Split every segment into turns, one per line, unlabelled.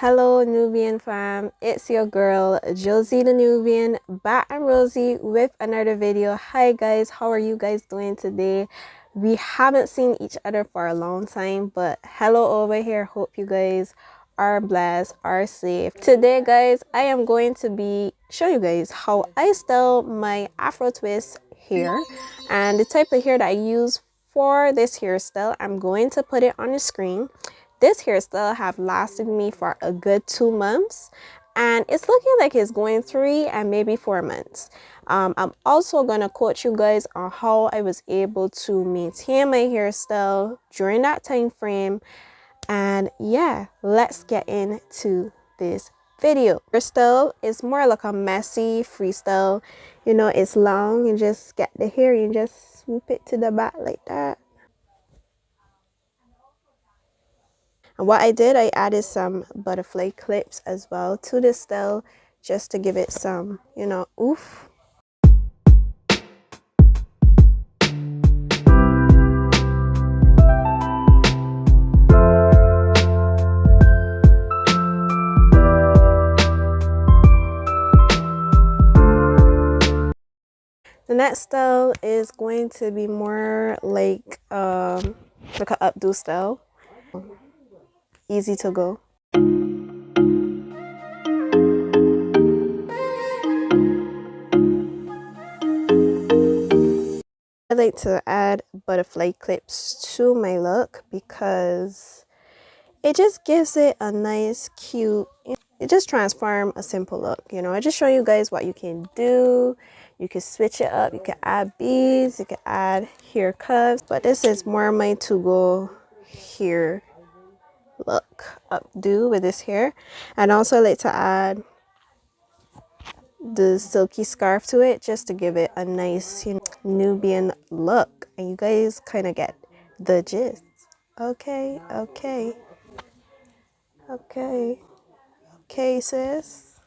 Hello Nubian fam, it's your girl Josie the Nubian back and Rosie with another video. Hi guys, how are you guys doing today? We haven't seen each other for a long time, but hello over here. Hope you guys are blessed, are safe. Today guys, I am going to be show you guys how I style my Afro twist hair and the type of hair that I use for this hairstyle. I'm going to put it on the screen. This hairstyle have lasted me for a good 2 months and it's looking like it's going 3 and maybe 4 months. I'm also gonna coach you guys on how I was able to maintain my hairstyle during that time frame. And yeah, let's get into this video. Hairstyle is more like a messy freestyle. You know, it's long. You just get the hair, you just swoop it to the back like that. And what I did, I added some butterfly clips as well to this style just to give it some, you know, oof. The next style is going to be more like an updo style. Easy to go. I like to add butterfly clips to my look because it just gives it a nice, cute, it just transforms a simple look. You know, I just show you guys what you can do. You can switch it up. You can add beads. You can add hair cuffs. But this is more my to-go hair look updo with this hair. And also I like to add the silky scarf to it just to give it a nice, you know, Nubian look. And you guys kind of get the gist. Okay, sis.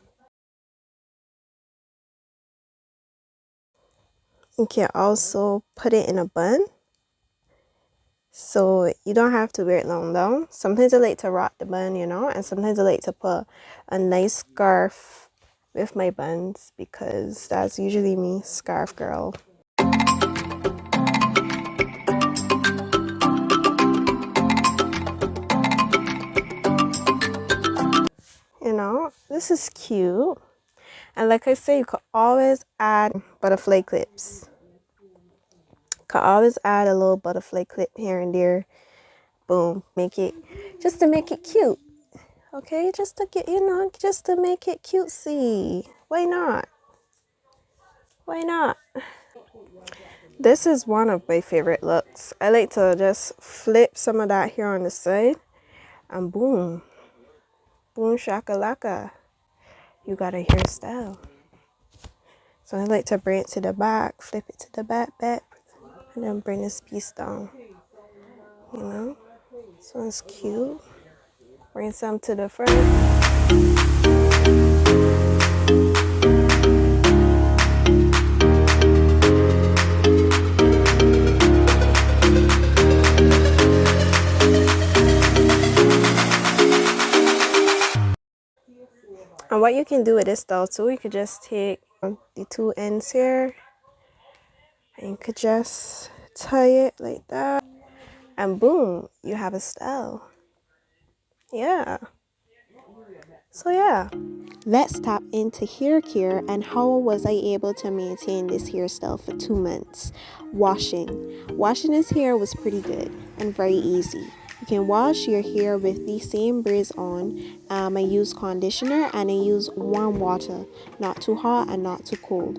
You can also put it in a bun, so you don't have to wear it long down. Sometimes I like to rock the bun, you know, and sometimes I like to put a nice scarf with my buns because that's usually me, scarf girl. You know, this is cute. And like I say, you could always add butterfly clips. Could always add a little butterfly clip here and there. Boom, make it, just to make it cute. Okay, just to get, you know, just to make it cutesy. Why not? Why not? This is one of my favorite looks. I like to just flip some of that here on the side and boom, boom shakalaka, you got a hairstyle. So I like to bring it to the back, flip it to the back, and then bring this piece down. You know, so it's cute. Bring some to the front. And what you can do with this style too, you could just take the 2 ends here and you could just tie it like that and boom, you have a style. Yeah. So yeah, let's tap into hair care and how was I able to maintain this hairstyle for 2 months. Washing this hair was pretty good and very easy. You can wash your hair with the same braids on. I use conditioner and I use warm water, not too hot and not too cold.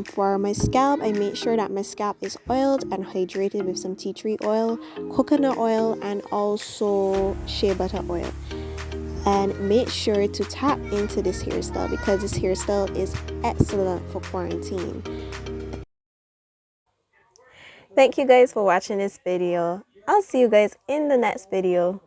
For my scalp, I make sure that my scalp is oiled and hydrated with some tea tree oil, coconut oil, and also shea butter oil. And make sure to tap into this hairstyle because this hairstyle is excellent for quarantine. Thank you guys for watching this video. I'll see you guys in the next video.